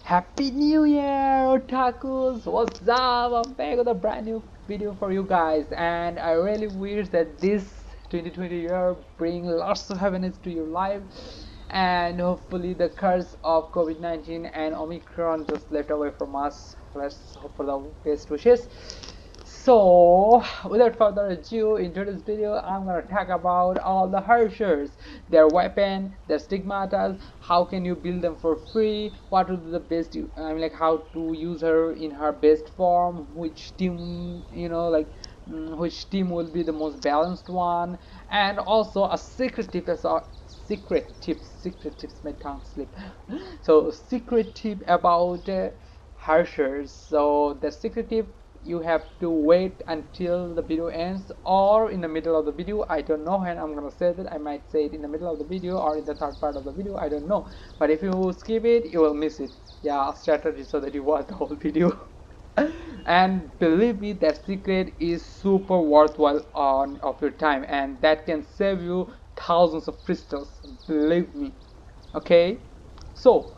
Happy New Year, otakus! What's up? I'm back with a brand new video for you guys, and I really wish that this 2020 year bring lots of happiness to your life, and hopefully the curse of COVID-19 and Omicron just left away from us. Let's hope for the best wishes. So, without further ado, in today's video, I'm gonna talk about all the Herrschers, their weapon, their stigmatas, how can you build them for free, what would be the best, like how to use her in her best form, which team, which team will be the most balanced one, and also a secret tip secret tips, my tongue slip. So, secret tip about Herrschers. So, the secret tip you have to wait until the video ends or in the middle of the video. I don't know when I'm gonna say that. I might say it in the middle of the video or in the third part of the video. I don't know, but if you skip it you will miss it. Yeah, a strategy so that you watch the whole video. And believe me, that secret is super worthwhile on of your time, and that can save you thousands of crystals, believe me. Okay, so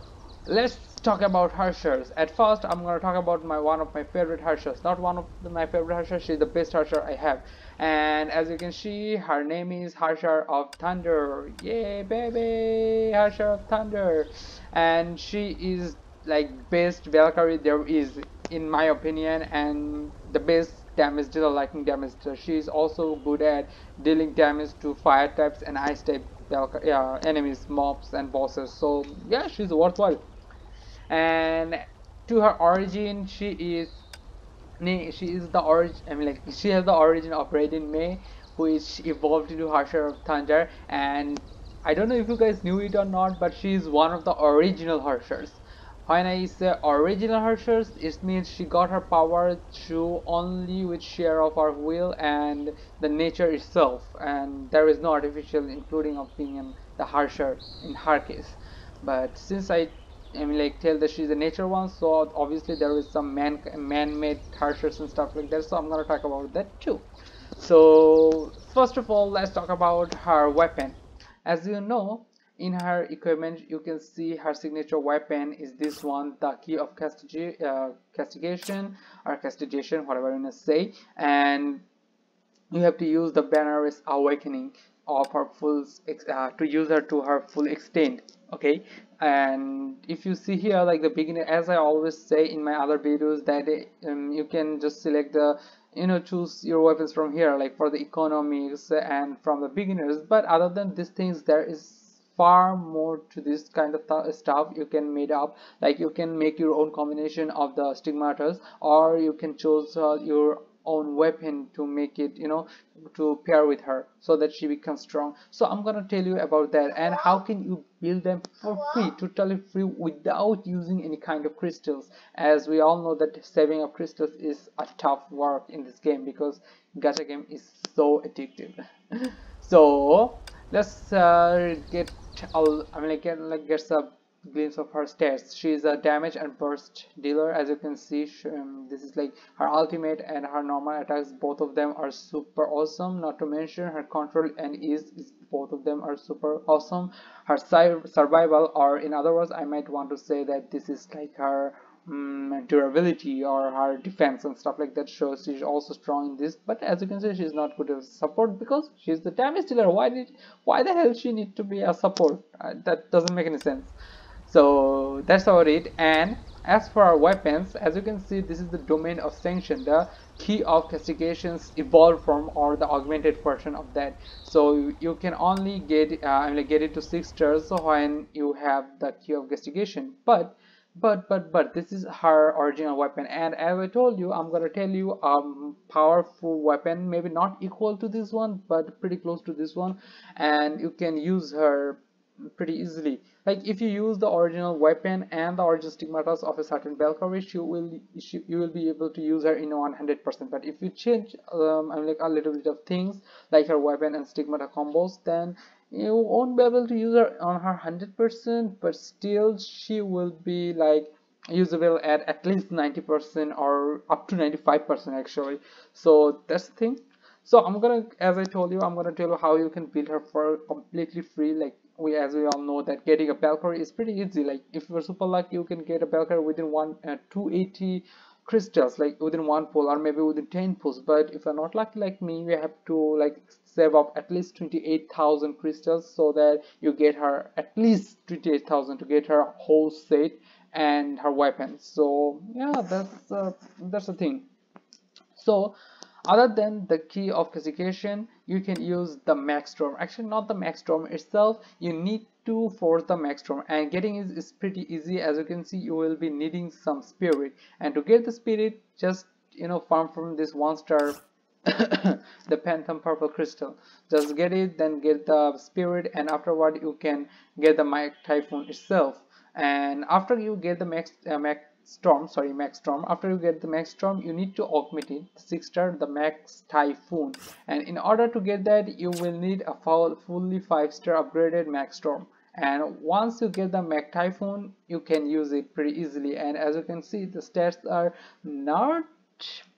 let's talk about Herrschers. At first, I'm gonna talk about one of my favorite Herrschers. Not one of my favorite Herrschers. She's the best Herrscher I have. And as you can see, her name is Herrscher of Thunder. Yay, baby, Herrscher of Thunder. And she is like best Valkyrie there is, in my opinion, and the best damage dealer, lightning damage dealer. She is also good at dealing damage to fire types and ice type enemies, mobs, and bosses. So yeah, she's worthwhile. And to her origin, she is the origin. I mean, like she has the origin of Raiden May, which evolved into Harsher of Thunder. And I don't know if you guys knew it or not, but she is one of the original Harshers. When I say original Harshers, it means she got her power through only with share of her will and the nature itself, and there is no artificial including of being in the Harsher in her case. But since I mean, like tell that she's a nature one, so obviously there is some man-made Herrschers and stuff like that. So I'm gonna talk about that too. So first of all, let's talk about her weapon. As you know, in her equipment, you can see her signature weapon is this one, the key of castigation or castigation, whatever you want to say, and you have to use the Banner's awakening of her to use her to her full extent. Okay, and if you see here, like the beginner, as I always say in my other videos, that you can just select the choose your weapons from here, like for the economics and from the beginners. But other than these things, there is far more to this kind of stuff you can made up. Like you can make your own combination of the stigmatas, or you can choose your own weapon to make it, to pair with her so that she becomes strong. So I'm gonna tell you about that and how can you build them for free, totally free, without using any kind of crystals, as we all know that saving up crystals is a tough work in this game because gacha game is so addictive. So let's get I mean, get some glimpse of her stats. She is a damage and burst dealer. As you can see, this is like her ultimate and her normal attacks. Both of them are super awesome. Not to mention her control and ease is both of them are super awesome. Her survival, or in other words, I might want to say that this is like her durability or her defense and stuff like that, shows she's also strong in this. But as you can see, she's not good as support because she's the damage dealer. Why the hell she need to be a support? That doesn't make any sense. So that's about it. And as for our weapons, as you can see, this is the domain of sanction, the key of castigations evolved from, or the augmented version of that. So you can only get get it to 6 stars when you have the key of castigation. But this is her original weapon, and as I told you, I'm gonna tell you powerful weapon, maybe not equal to this one but pretty close to this one, and you can use her pretty easily. Like if you use the original weapon and the original stigmatas of a certain Belka Ranger, you will be able to use her in 100%. But if you change like a little bit of things like her weapon and stigmata combos, then you won't be able to use her on her 100%, but still she will be like usable at least 90% or up to 95% actually. So that's the thing. So I'm gonna, as I told you, I'm gonna tell you how you can build her for completely free, like as we all know that getting a Belka is pretty easy. Like if you're super lucky, you can get a Belka within 280 crystals, like within one pull or maybe within 10 pulls. But if you're not lucky like me, you have to like save up at least 28,000 crystals so that you get her at least 28,000 to get her whole set and her weapons. So yeah, that's the thing. So other than the key of classification, you can use the max storm. Actually, not the max storm itself. You need to force the max storm, and getting is pretty easy. As you can see, you will be needing some spirit, and to get the spirit, just farm from this 1-star the Phantom Purple Crystal. Just get it, then get the spirit, and afterward you can get the Max Typhoon itself. And after you get the Max Storm, after you get the Max Storm, you need to augment it, 6-star, the Max Typhoon. And in order to get that, you will need a fully 5-star upgraded Max Storm. And once you get the Max Typhoon, you can use it pretty easily. And as you can see, the stats are not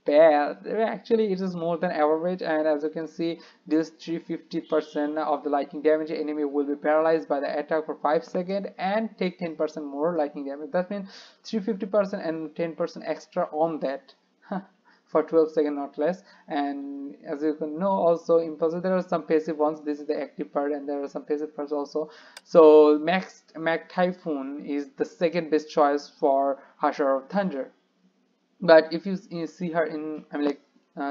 bad. Actually, it is more than average. And as you can see, this 350% of the lightning damage, enemy will be paralyzed by the attack for 5 seconds and take 10% more lightning damage. That means 350% and 10% extra on that for 12 seconds, not less. And as you can know, also impulsive, there are some passive ones. This is the active part, and there are some passive parts also. So Max Typhoon is the second best choice for Harsher of Thunder. But if you see her in,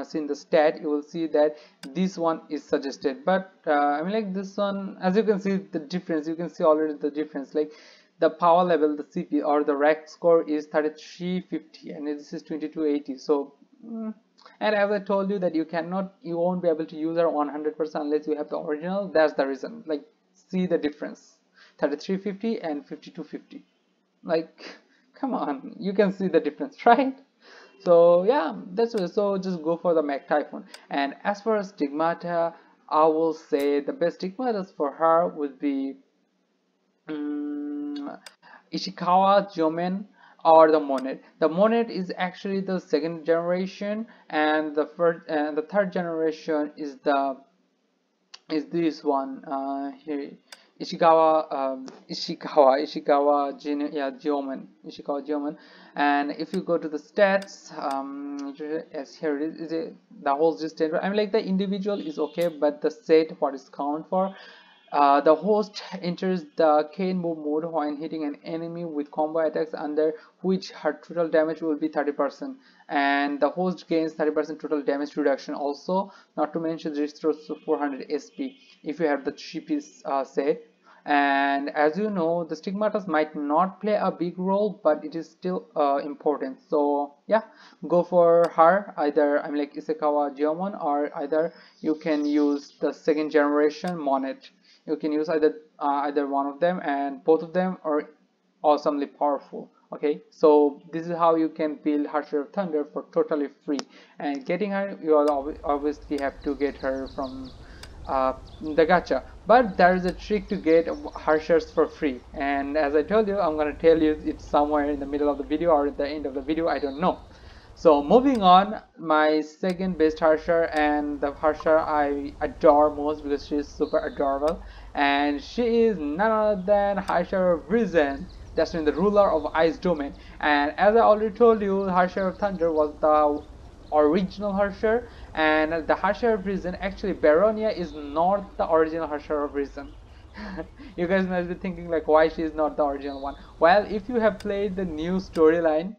see in the stat, you will see that this one is suggested. But this one, as you can see the difference, you can see already the difference. Like the power level, the CP or the rack score is 3350 and this is 2280. So and as I told you that you won't be able to use her 100% unless you have the original. That's the reason. Like, see the difference, 3350 and 5250. Like, come on, you can see the difference, right? So yeah, that's it. So just go for the Mac Typhoon. And as far as Stigmata, I will say the best Stigmatas for her would be Ishikawa Jomen or the Monet. The Monet is actually the second generation, and the third generation is this one here. Ishikawa Geoman. And if you go to the stats, as here it is, the whole state. Like the individual is okay, but the set what is count for. The host enters the Kane move mode when hitting an enemy with combo attacks under which her total damage will be 30%, and the host gains 30% total damage reduction also, not to mention restores 400 SP if you have the 3-piece set. And as you know, the Stigmatas might not play a big role, but it is still important. So yeah, go for her, either like Isekawa Geomon, or either you can use the second generation Monet. You can use either one of them, and both of them are awesomely powerful. Okay, so this is how you can build Harsher of Thunder for totally free. And getting her, you obviously have to get her from the gacha, but there is a trick to get Herrschers for free, and as I told you, I'm gonna tell you it's somewhere in the middle of the video or at the end of the video, I don't know. So moving on, my second best Harsher, and the Harsher I adore most because she is super adorable, and she is none other than Harsher of Risen. That's in the ruler of Ice Domain. And as I already told you, Harsher of Thunder was the original Herrscher, and the Herrscher of Reason, actually Baronia is not the original Herrscher of Reason. You guys must be thinking like, why she is not the original one. Well, if you have played the new storyline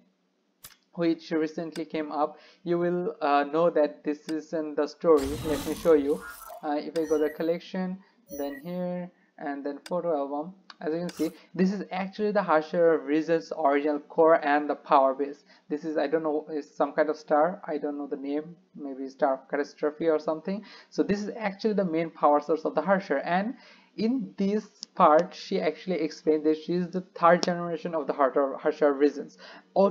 which recently came up, you will know that this isn't the story. Let me show you. If I go to the collection, then here, and then photo album, as you can see, this is actually the Harsher of Reason's original core and the power base. This is, I don't know, is some kind of star, I don't know the name, maybe star of catastrophe or something. So this is actually the main power source of the Harsher, and in this part she actually explained that she is the third generation of the Harsher Reasons. I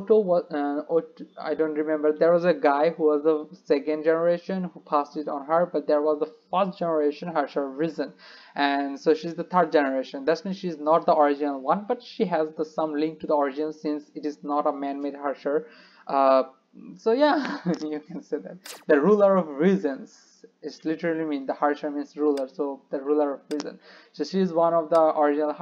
don't remember, there was a guy who was the second generation who passed it on her, but there was the first generation Harsher Reason, and so she's the third generation. That means she's not the original one, but she has some link to the origin since it is not a man-made Harsher. So yeah, you can say that the ruler of reasons, It's literally mean the Harsher means ruler, so the ruler of prison. So she is one of the original,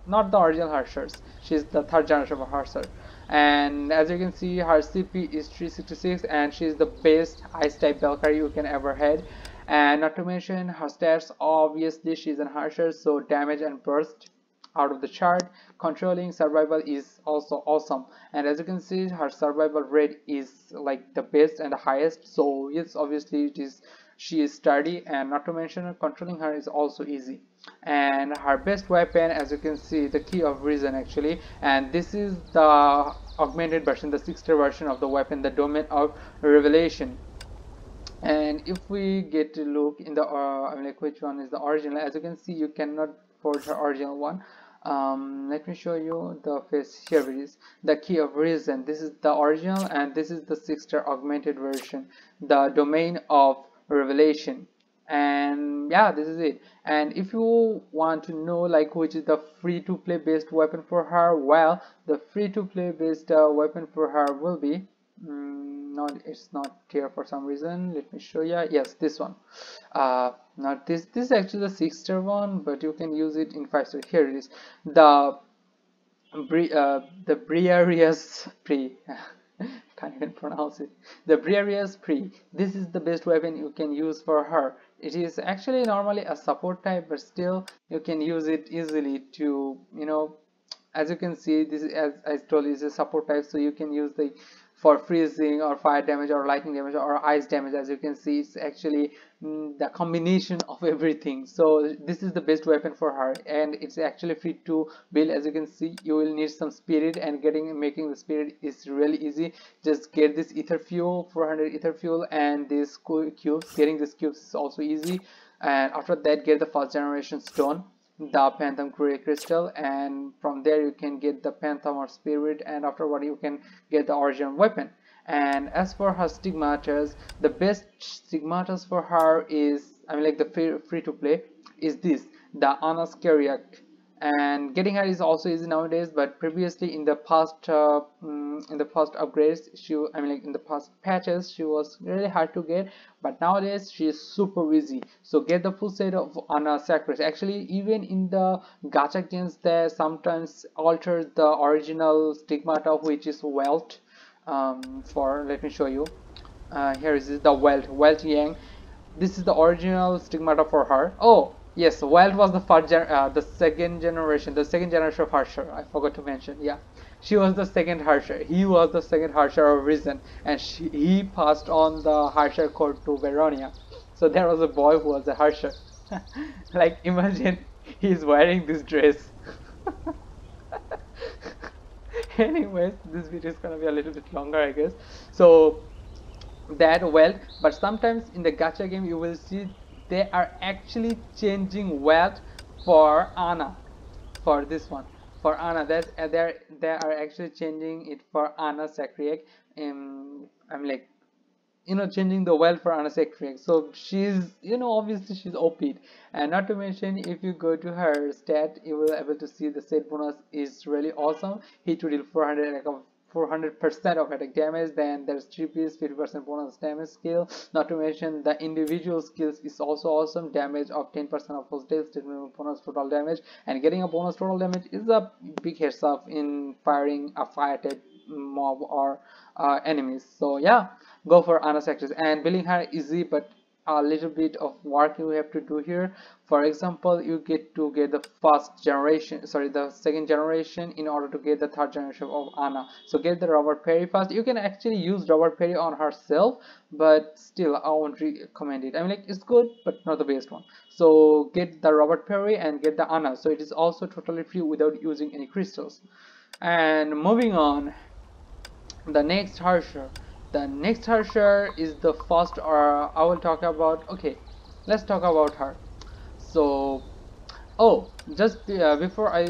not the original Herrschers. She's the third generation of Harsher. And as you can see, her CP is 366, and she's the best ice type Belka you can ever had. And not to mention her stats, obviously she's an Harsher, so damage and burst out of the chart. Controlling survival is also awesome, and as you can see her survival rate is like the best and the highest, so yes, obviously it is, she is sturdy, and not to mention controlling her is also easy. And her best weapon, as you can see, the key of reason actually, and this is the augmented version, the 6th version of the weapon, the domain of revelation. And if we get to look in the I mean, like, which one is the original, as you can see you cannot forge her original one. Let me show you the face. Here it is, the key of reason. This is the original, and this is the 6th augmented version, the domain of revelation. And yeah, this is it. And if you want to know like which is the free to play based weapon for her, well, the free to play based weapon for her will be not, it's not here for some reason. Let me show you. Yes, this one. Not this, this is actually the 6th one, but you can use it in 5-star. Here it is, the Briareus Pre. Can't even pronounce it. The Briareus Pre. This is the best weapon you can use for her. It is actually normally a support type, but still you can use it easily to, you know, as you can see, this is, as I told you, is a support type, so you can use the for freezing or fire damage or lightning damage or ice damage. As you can see, it's actually the combination of everything, so this is the best weapon for her, and it's actually free to build. As you can see, you will need some spirit, and making the spirit is really easy. Just get this ether fuel, 400 ether fuel, and these cubes. Getting these cubes is also easy, and after that get the 1st generation stone, the Phantom Gray Crystal, and from there you can get the Phantom or Spirit, and afterward you can get the original weapon. And as for her Stigmatas, the best Stigmatas for her is, I mean, like the free to play is this, the Anna's Kariak. And getting her is also easy nowadays, but previously in the past upgrades, she, I mean, like in the past patches, she was really hard to get, but nowadays she is super easy. So get the full set of Anna Sacred. Actually, even in the gacha games, they sometimes alter the original Stigmata, which is Welt. For, let me show you. Here is the Welt Yang. This is the original Stigmata for her. Oh yes, Wild was the the second generation of Harsher. I forgot to mention. Yeah, she was the second Harsher. He was the second Harsher of Reason, and he passed on the Harsher code to Veronia. So there was a boy who was a Harsher. Like, imagine he's wearing this dress. Anyways, this video is gonna be a little bit longer, I guess. So that Welt, but sometimes in the gacha game you will see they are actually changing Welt for Anna, for this one, for Anna. That's they are actually changing it for Anna Sacriac. I'm like, you know, changing the Welt for Anna Sacriac. So she's, you know, obviously she's OP'd. And not to mention, if you go to her stat, you will able to see the set bonus is really awesome. Hit to deal 400 like 400% of attack damage. Then there's 3 piece 50% bonus damage skill. Not to mention the individual skills is also awesome. Damage of 10% of those deals, bonus total damage, and getting a bonus total damage is a big heads up in firing a fire type mob or enemies. So yeah, go for Anna Sacrifice. And building her easy, but a little bit of work you have to do here. For example, you get to get the the second generation in order to get the 3rd generation of Anna. So get the Robert Perry first. You can actually use Robert Perry on herself, but still I won't recommend it. I mean, like, it's good, but not the best one. So get the Robert Perry and get the Anna. So it is also totally free without using any crystals. And moving on, the next Herrscher. The next Herrscher is the first, or I will talk about. Okay, let's talk about her. So, oh, just before I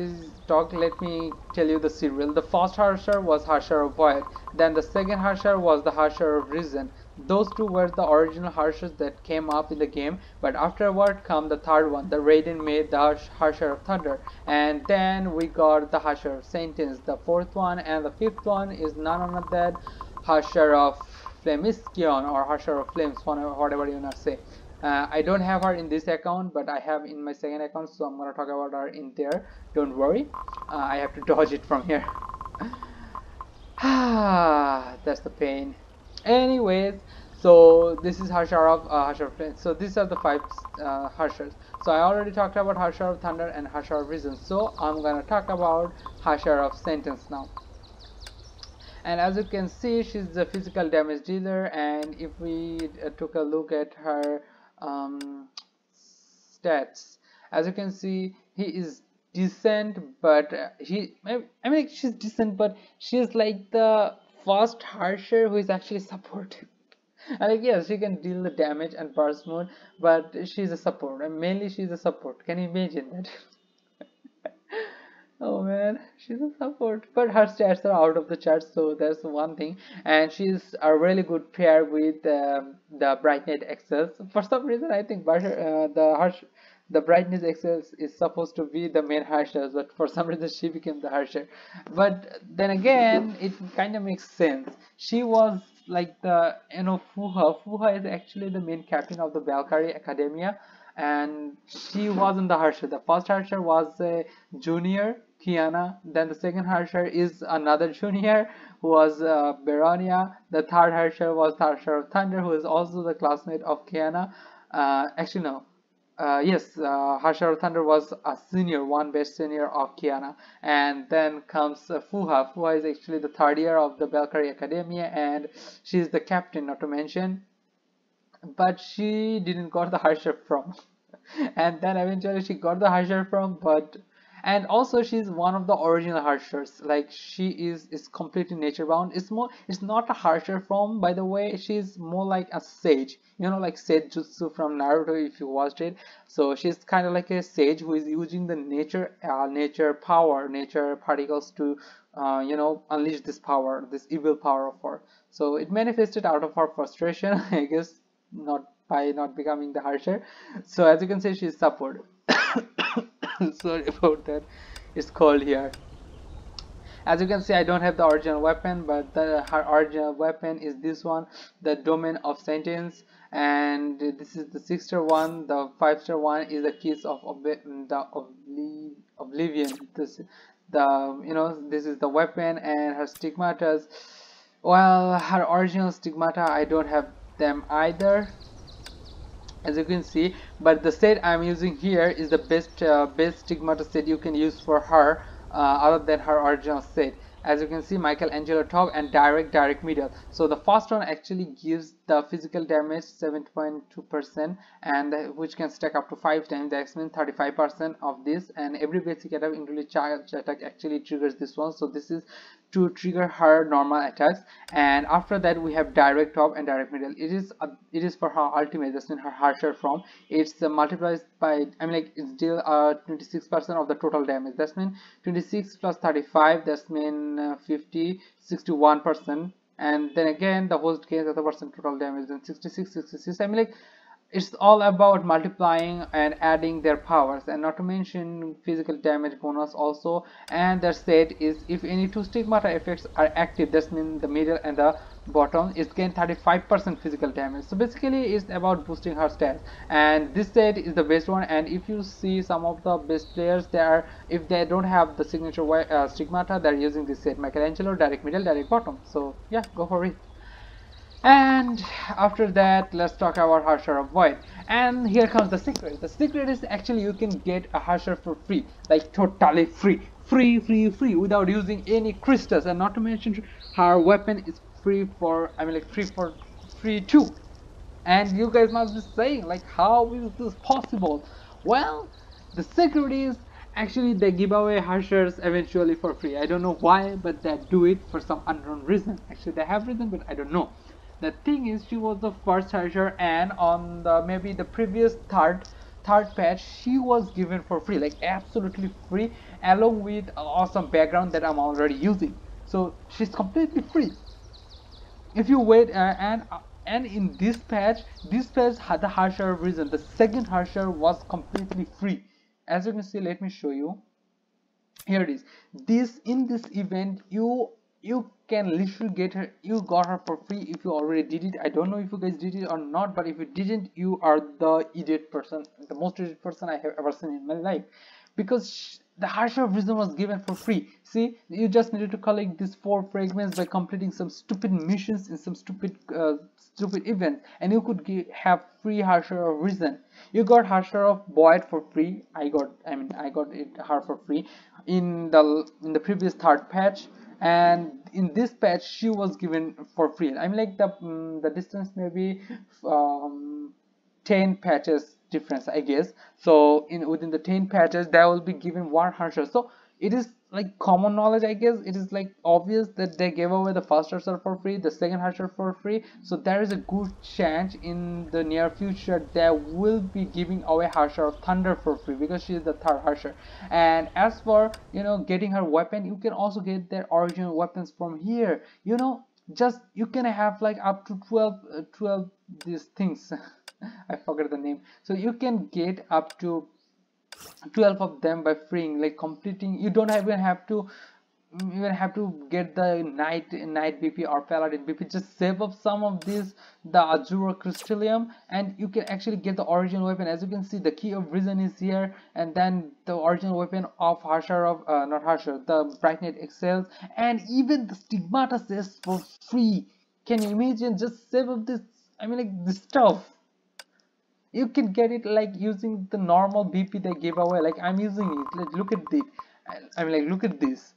talk, let me tell you the serial. The first Herrscher was Herrscher of Void. Then the second Herrscher was the Herrscher of Reason. Those two were the original Herrschers that came up in the game, but afterward come the 3rd one. The Raiden made the Herrscher of Thunder, and then we got the Herrscher of Sentence, the 4th one, and the 5th one is none other than Herrscher of Flamiskion, or Herrscher of Flames, whatever you wanna say. I don't have her in this account, but I have in my second account, so I'm gonna talk about her in there. Don't worry. I have to dodge it from here. That's the pain. Anyways, so this is Harsher of Harsher Friends. So these are the five Harshers. So I already talked about Harsher of Thunder and Harsher of Reason. So I'm gonna talk about Harsher of Sentence now. And as you can see, she's the physical damage dealer, and if we took a look at her stats, as you can see, he is decent, but I mean, she's decent, but she's like the first harsher who is actually support. And like, yes, she can deal the damage and burst mode, but she's a support, and mainly she's a support. Can you imagine that? Oh man, she's a support, but her stats are out of the charts, so that's one thing. And she's a really good pair with the Brightness Excels. For some reason, I think the Brightness Excels is supposed to be the main Harsher, but for some reason she became the Harsher. But then again, it kind of makes sense. She was like the Fuha. Fuha is actually the main captain of the Valkyrie Academia, and she wasn't the Harsher. The first Harsher was a junior, Kiana. Then the second Harsher is another junior who was Beronia. The third Harsher was Harsher of Thunder, who is also the classmate of Kiana. Actually, no. Yes, Harsher of Thunder was a senior, one best senior of Kiana. And then comes Fuha. Fuha is actually the third year of the Valkyrie Academia, and she's the captain, not to mention. But she didn't got the Harsher from. And then eventually she got the Harsher from, but and also she's one of the original Herrschers. Like she is completely nature bound. It's not a Harsher form, by the way. She's more like a sage, like Sage Jutsu from Naruto, if you watched it. So she's kind of like a sage who is using the nature power, nature particles to unleash this power, this evil power of her. So it manifested out of her frustration, I guess, not by not becoming the Harsher. So as you can see, she's support. Sorry about that. It's cold here. As you can see, I don't have the original weapon, but her original weapon is this one, the Domain of Sentence, and this is the 6-star one. The 5-star one is the Kiss of Oblivion. This is the weapon, and her stigmatas. Well, her original stigmata, I don't have them either, as you can see, but the set I'm using here is the best stigmata set you can use for her, other than her original set. As you can see, Michelangelo top and direct middle. So the first one actually gives the physical damage 7.2%, and which can stack up to 5 times. That means 35% of this, and every basic attack including charge attack actually triggers this one. So this is to trigger her normal attacks. And after that we have direct top and direct middle. It is for her ultimate, that's in her harsher form. It's multiplies by, it's still 26% of the total damage. That's mean 26 plus 35, that's mean 50, 61%. And then again the host gains other percent total damage, then 66, 66. It's all about multiplying and adding their powers, and not to mention physical damage bonus also. And their set is, if any two stigmata effects are active, that means the middle and the bottom, is gain 35% physical damage. So basically it's about boosting her stats, and this set is the best one. And if you see some of the best players, if they don't have the signature stigmata, they're using this set, Michelangelo, direct middle, direct bottom. So yeah, go for it. And after that, let's talk about Harsher of Void. And here comes the secret. The secret is actually you can get a Harsher for free, like totally free, without using any crystals. And not to mention, her weapon is free for, free too. And you guys must be saying, like, how is this possible? Well, the secret is actually they give away Herrschers eventually for free. I don't know why, but they do it for some unknown reason. Actually, they have reason, but I don't know. The thing is, she was the first Herrscher, and on the maybe the previous third patch, she was given for free, like absolutely free, along with an awesome background that I'm already using. So she's completely free. If you wait, and in this patch had the Harsher reason. The second Harsher was completely free. As you can see, let me show you. Here it is. In this event, you can literally get her, you got her for free if you already did it. I don't know if you guys did it or not, but if you didn't, you are the idiot person, the most idiot person I have ever seen in my life, because the Harsher of Wisdom was given for free. See, you just needed to collect these 4 fragments by completing some stupid missions in some stupid event, and you could have free Harsher of Reason. You got Harsher of Void for free. I got her for free in the previous 3rd patch, and in this patch she was given for free. I mean, like the distance may be um, 10 patches difference, I guess. So within the 10 patches there will be given 1 Harsher. So it is like common knowledge, I guess. It is like obvious that they gave away the first Harsher for free, the second Harsher for free. So there is a good chance in the near future they will be giving away Harsher of Thunder for free, because she is the 3rd Harsher. And as for, you know, getting her weapon, you can also get their original weapons from here. You know, just you can have like up to 12 these things. I forgot the name. So you can get up to 12 of them by freeing, like completing. You don't even have to get the knight BP or paladin BP. Just save up some of these, the azure crystallium, and you can actually get the original weapon. As you can see, the key of reason is here, and then the original weapon of Harsher of not Harsher, the Brightnet excels, and even the Stigmatas is for free. Can you imagine? Just save up this, I mean, like this stuff. You can get it like using the normal BP they gave away. Like I'm using it. Like, look at this. I mean, like, look at this.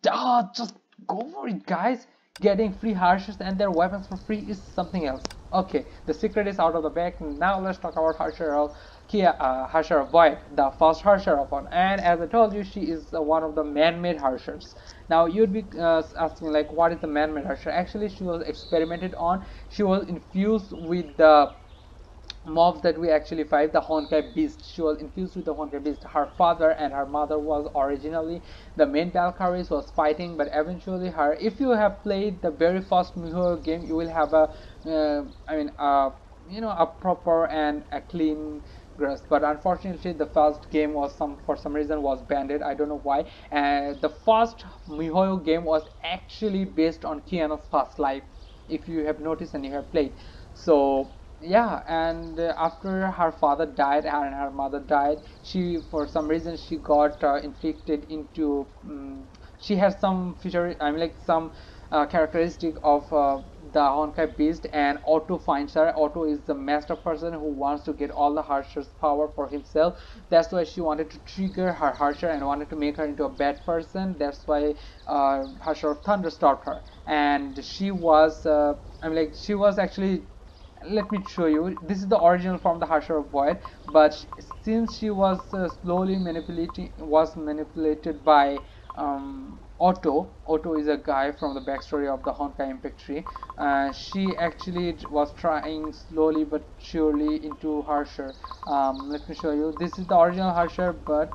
Just go for it, guys. Getting free Herrschers and their weapons for free is something else. Okay, the secret is out of the bag. Now let's talk about Herrscher of Herrscher of Void, the first Herrscher of one. And as I told you, she is one of the man-made Herrschers. Now you'd be asking, like, what is the man-made Herrscher? Actually, she was experimented on. She was infused with the mobs that we actually fight, the Honkai beast. She was infused with the Honkai beast. Her father and her mother was originally the main Belka Ranger was fighting, but eventually her, if you have played the very first Mihoyo game, you will have a you know, a proper and a clean grasp. But unfortunately the first game was for some reason was banned. I don't know why. And the first Mihoyo game was actually based on Kiana's past life, if you have noticed and you have played. So yeah, and after her father died and her mother died, she, for some reason, she got inflicted into she has some feature, I mean, like some characteristic of the Honkai beast, and Otto finds her. Otto is the master person who wants to get all the Herrscher's power for himself. That's why she wanted to trigger her Herrscher and wanted to make her into a bad person. That's why Herrscher of Thunder stopped her, and she was she was actually, let me show you. This is the original from the Harsher of Void, but since she was slowly manipulated by Otto. Otto is a guy from the backstory of the Honkai Impactory. She actually was trying slowly but surely into Harsher. Let me show you. This is the original Harsher, but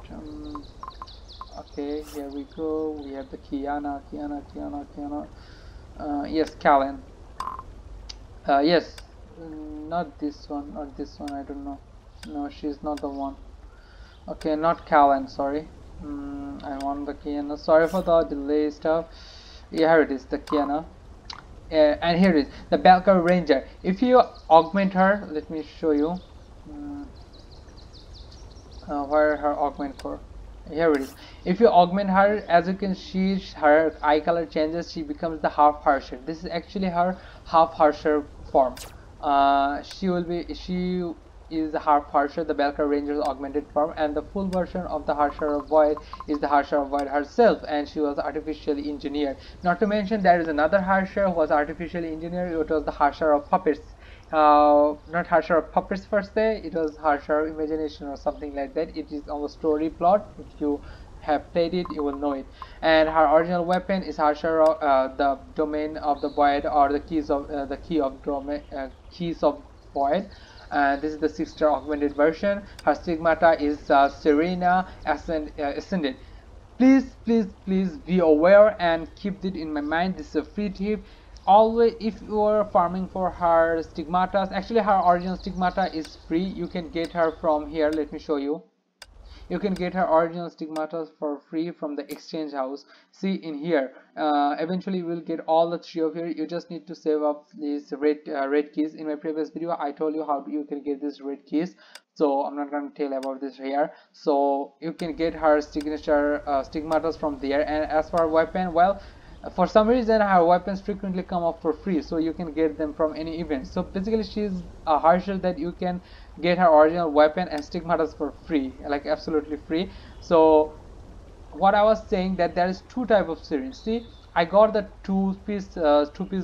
okay, here we go. We have the Kiana. Yes, Callan. Yes. Not this one, I don't know. No, she's not the one. Okay, not Callan, sorry. I want the Kiana. Sorry for the delay stuff. Yeah, here it is, the Kiana. And here it is, the Belka Ranger. If you augment her, let me show you. Where her augment for? Here it is. If you augment her, as you can see, her eye color changes. She becomes the half Harsher. This is actually her half Harsher form. She is the half Harsher, the Belka Ranger's augmented form, and the full version of the Harsher of Void is the Harsher of Void herself, and she was artificially engineered. Not to mention, there is another Harsher who was artificially engineered. It was the Harsher of Puppets. Not Harsher of Puppets per se, it was Harsher of Imagination or something like that. It is on the story plot. If you have played it, you will know it. And her original weapon is Harsher of the Domain of the Void, or the keys of keys of Void. This is the 6-star augmented version. Her Stigmata is Serena Ascended. Please be aware and keep it in my mind. This is a free tip. Always, if you are farming for her Stigmatas, actually her original Stigmata is free. You can get her from here. Let me show you. you can get her original Stigmatas for free from the exchange house. See in here, eventually you will get all the three of here. You just need to save up these red keys. In my previous video I told you how you can get these red keys, so I'm not going to tell about this here. So you can get her signature Stigmatas from there. And as for weapon, well, for some reason her weapons frequently come up for free, so you can get them from any event. So basically she's a harsher that you can get her original weapon and Stigmatas for free, like absolutely free. So what I was saying, that there is two type of syringe. See, I got the two piece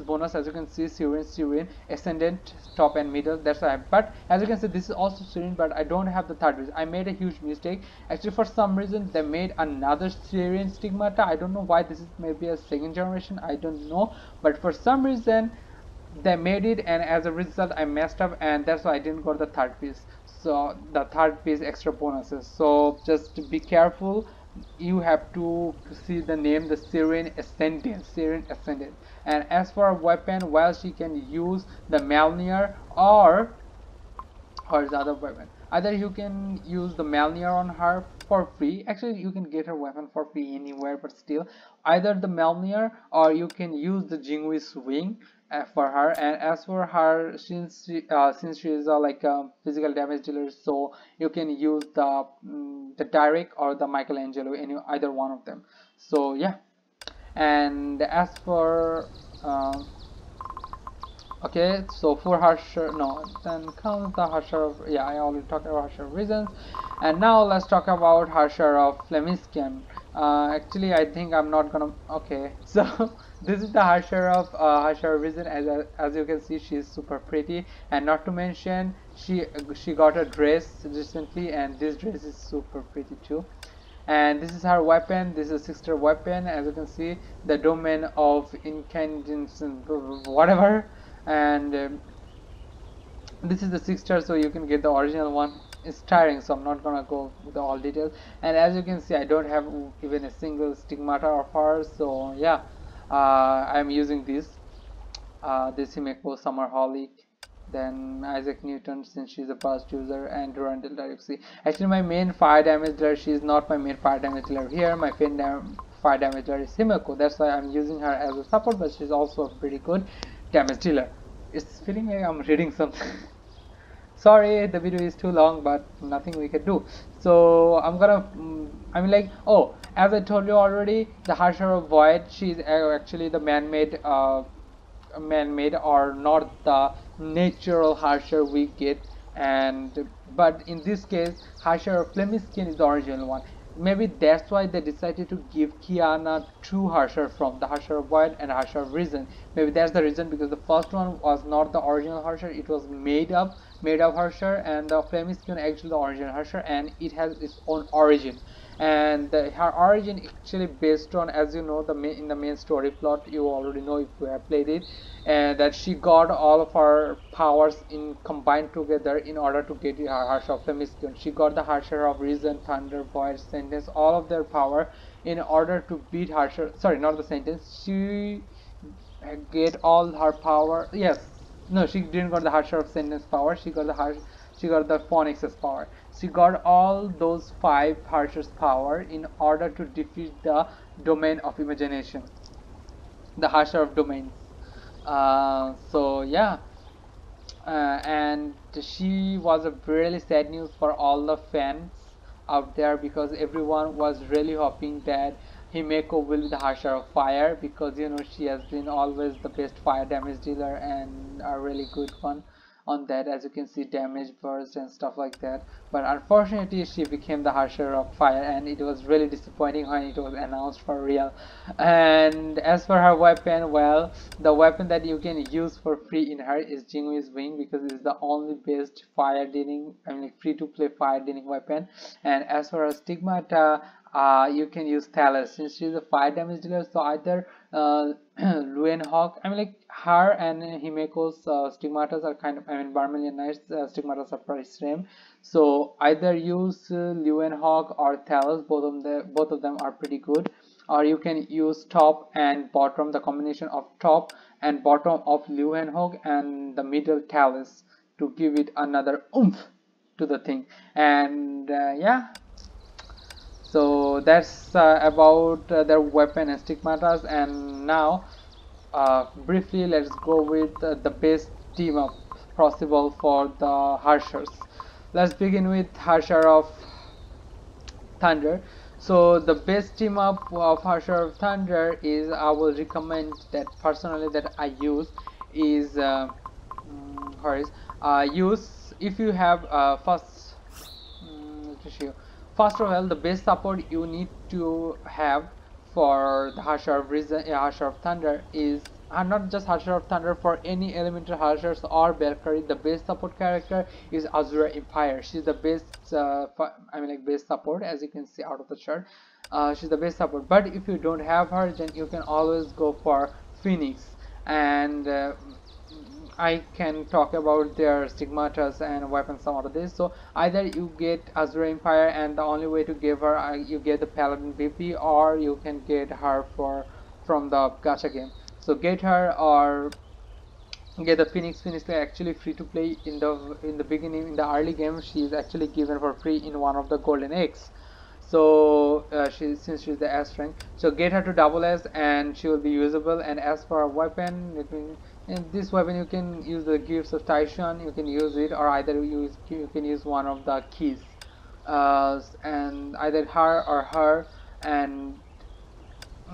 bonus, as you can see, syringe, ascendant, top and middle. That's why. But as you can see, this is also syringe, but I don't have the third piece. I made a huge mistake. Actually, for some reason, they made another syringe Stigmata. I don't know why. This is maybe a second generation. I don't know. But for some reason, they made it, and as a result I messed up, and that's why I didn't got the third piece. So the third piece extra bonuses, so just be careful. You have to see the name, the Syrian Ascendant. And as for a weapon, well, she can use the Malnir, or the other weapon. Either you can use the Malnir on her for free. Actually, you can get her weapon for free anywhere, but still, either the Malnir or you can use the Jingwi's wing for her. And as for her, since she is like a physical damage dealer, so you can use the Derek or the Michelangelo, any either one of them. So yeah. And as for okay, so for harsher, no, then comes the harsher of, yeah, I already talked about harsher of reasons. And now let's talk about harsher of Flemiskian. Actually I think I'm not gonna, okay, so this is the harsher of reason. As you can see, she's super pretty, and not to mention she got a dress recently, and this dress is super pretty too. And this is her weapon. This is a 6-star weapon. As you can see, the domain of incandescent whatever. And this is the 6-star, so you can get the original one. It's tiring, so I'm not gonna go with all details. And as you can see, I don't have even a single Stigmata of her, so yeah, I'm using this Himeko Summerholic, then Isaac Newton, since she's a burst user, and Durandal Direxy. Actually, my main fire damage dealer, she's not my main fire damage dealer here. My fire damage dealer is Himeko. That's why I'm using her as a support, but she's also a pretty good damage dealer. It's feeling like I'm reading something. Sorry, the video is too long, but nothing we can do. So I'm gonna, I mean, like, oh, as I told you already, the Harsher of Void, she's actually the man-made or not the natural harsher we get. And but in this case, harsher of Flemiskin is the original one. Maybe that's why they decided to give Kiana two harsher, from the harsher of Void and harsher of Reason. Maybe that's the reason, because the first one was not the original harsher, it was made up harsher, and the Flemiskin actually the original harsher, and it has its own origin. And her origin actually based on, as you know, in the main story plot, you already know if you have played it, and that she got all of her powers in combined together in order to get her Harsher of Themyscira. She got the Harsher of Reason, Thunder, Void, Sentence, all of their power in order to beat Harsher. Sorry, not the Sentence. She get all her power. Yes, no, she didn't got the Harsher of Sentence power. She got the Phoenix's power. She got all those 5 Harsher's power in order to defeat the Domain of Imagination, the Harsher of Domains. So yeah, and she was a really sad news for all the fans out there, because everyone was really hoping that Himeko will be the Harsher of Fire, because you know she has been always the best fire damage dealer and a really good one on that, as you can see, damage burst and stuff like that. But unfortunately she became the Harsher of Fire, and it was really disappointing when it was announced for real. And as for her weapon, well, the weapon that you can use for free in her is Jingwee's Wing, because it's the only best fire dealing, I mean, like, free to play fire dealing weapon. And as for her Stigmata, you can use Thales, since she's a fire damage dealer. So either Luen Hawk, I mean, like, her and Himeko's Stigmatas are kind of, I mean, Vermilion Knight's Stigmatas are pretty same. So either use Luen Hawk or Thales, both of them are pretty good. Or you can use top and bottom, the combination of top and bottom of Luen Hawk and the middle Thales, to give it another oomph to the thing. And yeah, So that's about their weapon and stigmatas. And now briefly let's go with the best team up possible for the Herrschers. Let's begin with Herrscher of Thunder. So the best team up of Herrscher of Thunder is, I will recommend that personally that I use is Horace. Use if you have let me show you. First of all, the best support you need to have for the Harsher of Reason, Harsher of Thunder is, and not just Harsher of Thunder, for any elemental Harshers or Belka, the best support character is Azura Empire. She's the best, like best support, as you can see out of the chart. She's the best support. But if you don't have her, then you can always go for Phoenix. And I can talk about their stigmatas and weapons some of this. So either you get Azura Empire, and the only way to give her you get the Paladin VP, or you can get her from the gacha game. So get her or get the Phoenix. Phoenix is actually free to play in the beginning, in the early game. She is actually given for free in one of the golden eggs. So since she's the S rank, so get her to double S and she will be usable. And as for a weapon, in this weapon you can use the gifts of Taishan, you can use it, or either you can use one of the keys, and either her or her. And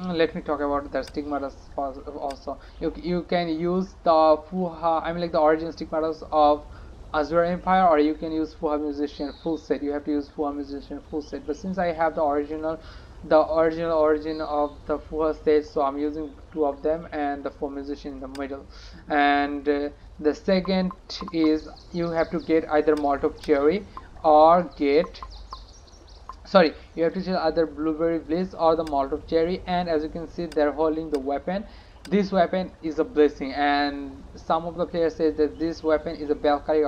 let me talk about the stigmatas also. You can use the Fuha, like the origin stigmatas of Azura Empire, or you can use Fuha Musician full set. You have to use Fuha Musician full set. But since I have the original origin of the Fuha stage, so I'm using two of them and the Fuha Musician in the middle. And the second is you have to get either Malt of Cherry or get, sorry, you have to choose either Blueberry Bliss or the Malt of Cherry. And as you can see, they're holding the weapon. This weapon is a blessing, and some of the players say that this weapon is a Belka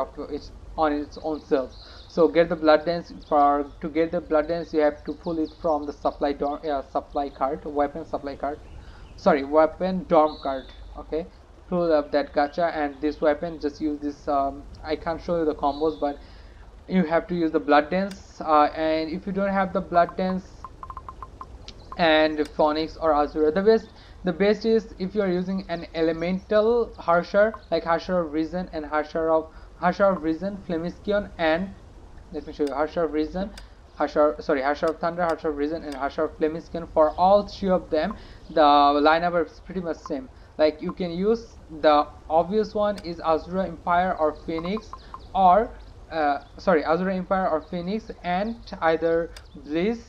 on its own self. So get the blood dance. To get the blood dance, you have to pull it from the supply card, weapon supply card, sorry, weapon dorm card. Okay, pull up that gacha, and this weapon, just use this. I can't show you the combos, but you have to use the blood dance. And if you don't have the blood dance and Phoenix or Azura, the best is if you are using an elemental Harsher, like Harsher of Reason and Harsher of Reason, Flemiskion, and let me show you Harsher of Reason, Harsher of Thunder, Harsher of Reason, and Harsher of Flemiskion. For all three of them, the lineup is pretty much same. Like you can use, the obvious one is Azura Empire or Phoenix, or Azura Empire or Phoenix, and either Bliss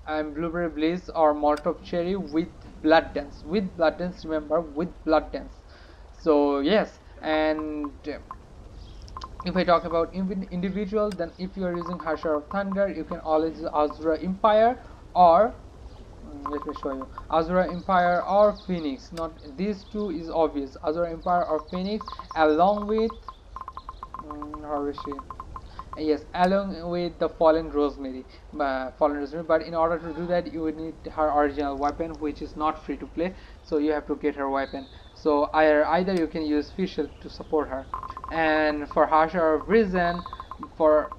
and Blueberry Bliss or Malt of Cherry with blood dance. With blood dance, remember, with blood dance. So yes, and if I talk about individual, then if you are using Harsher of Thunder, you can always use Azura Empire or let me show you Azura Empire or Phoenix. Not these two is obvious. Azura Empire or Phoenix, along with how is she? Yes, along with the Fallen Rosemary. But in order to do that, you would need her original weapon, which is not free to play. So you have to get her weapon. So either you can use Fischl to support her. And for Harsher of Reason, for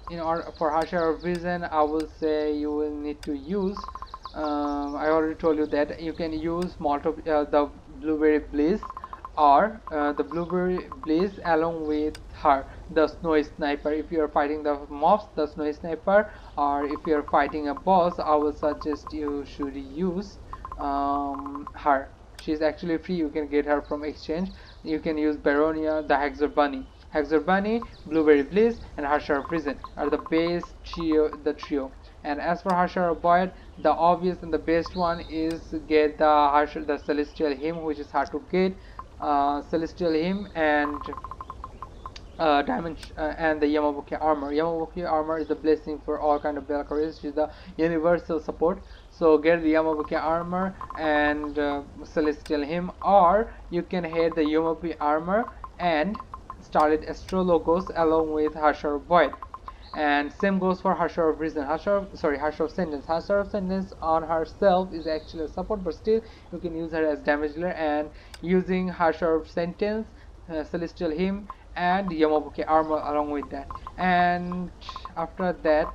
Harsher of Reason, I will say you will need to use. I already told you that you can use the Blueberry Bliss, or the Blueberry Blaze along with her, the Snow Sniper. If you are fighting the mobs, the Snow Sniper, or if you are fighting a boss, I will suggest you should use her. She's actually free, you can get her from exchange. You can use Baronia, the Hexer Bunny. Hexer Bunny, Blueberry Bliss, and Harsher of Prison are the base trio. And as for Harsher of Void, the obvious and the best one is get the Celestial Hymn, which is hard to get. Celestial Hymn and and the Yamabuki armor. Yamabuki armor is a blessing for all kind of Belka races. She's the universal support. So get the Yamabuki armor and Celestial Hymn, or you can hit the Yamabuki armor and Starlit Astrologos along with Harsher of Void. And same goes for Harsher of Reason. Harsher of Sentence. Harsher of Sentence on herself is actually a support, but still you can use her as damage dealer. And using Harsher of Sentence, Celestial Hymn, and Yamabuki armor along with that. And after that,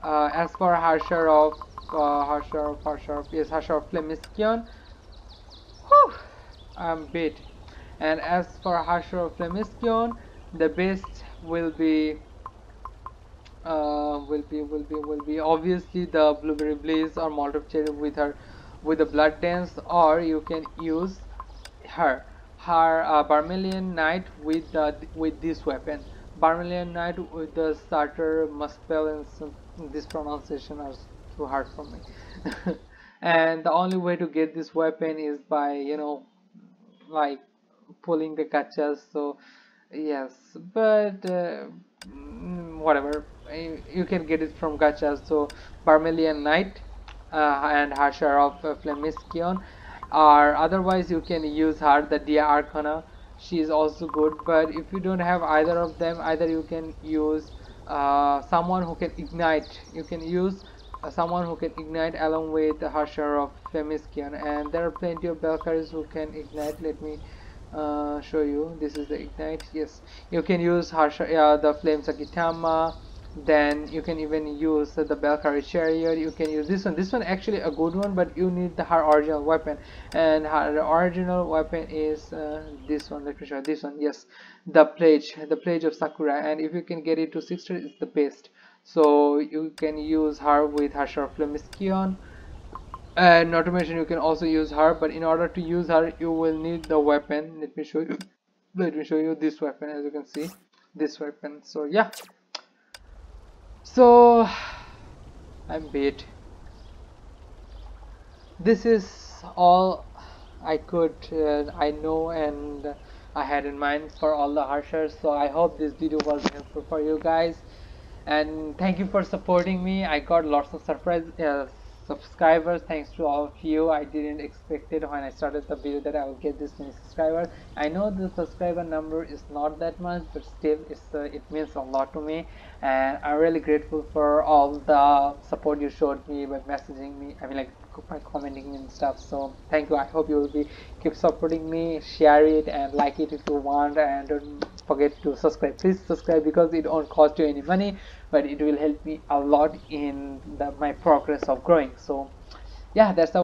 As for Harsher of Flemiskion, whew, I'm beat. And as for Harsher of Flemiskion, the best will be obviously the Blueberry Blaze or Molotov Cherry with the Blood Dance, or you can use her Vermilion Knight with this weapon. Vermilion Knight with the starter Muspel, and this pronunciation are too hard for me. And the only way to get this weapon is by, like, pulling the gachas. So yes, but whatever, you can get it from gachas. So Vermilion Knight and Harsher of Flemiskion, or otherwise you can use her, the Dia Arcana. She is also good, but if you don't have either of them, either you can use someone who can ignite. You can use someone who can ignite along with the Harsher of Flemiskion, and there are plenty of Belkars who can ignite. Let me show you. This is the ignite. Yes, you can use Harsher, the Flame Sakitama. Then you can even use the Belka Chariot. You can use this one. This one actually a good one, but you need her original weapon, and her original weapon is this one. Let me show you this one. Yes, the pledge of Sakura, and if you can get it to 60, it's the best. So you can use her with her Flemiskion, and not to mention you can also use her, but in order to use her you will need the weapon. Let me show you. Let me show you this weapon. As you can see, this weapon. So yeah, so I'm beat. This is all I know and I had in mind for all the Herrschers. So I hope this video was helpful for you guys, and thank you for supporting me. I got lots of surprise subscribers thanks to all of you. I didn't expect it when I started the video that I would get this many subscribers. I know the subscriber number is not that much, but still it means a lot to me, and I'm really grateful for all the support you showed me by messaging me, I mean, like, by commenting and stuff. So thank you. I hope you will be keep supporting me, share it and like it if you want, and don't forget to subscribe. Please subscribe, because it won't cost you any money, but it will help me a lot in my progress of growing. So yeah, that's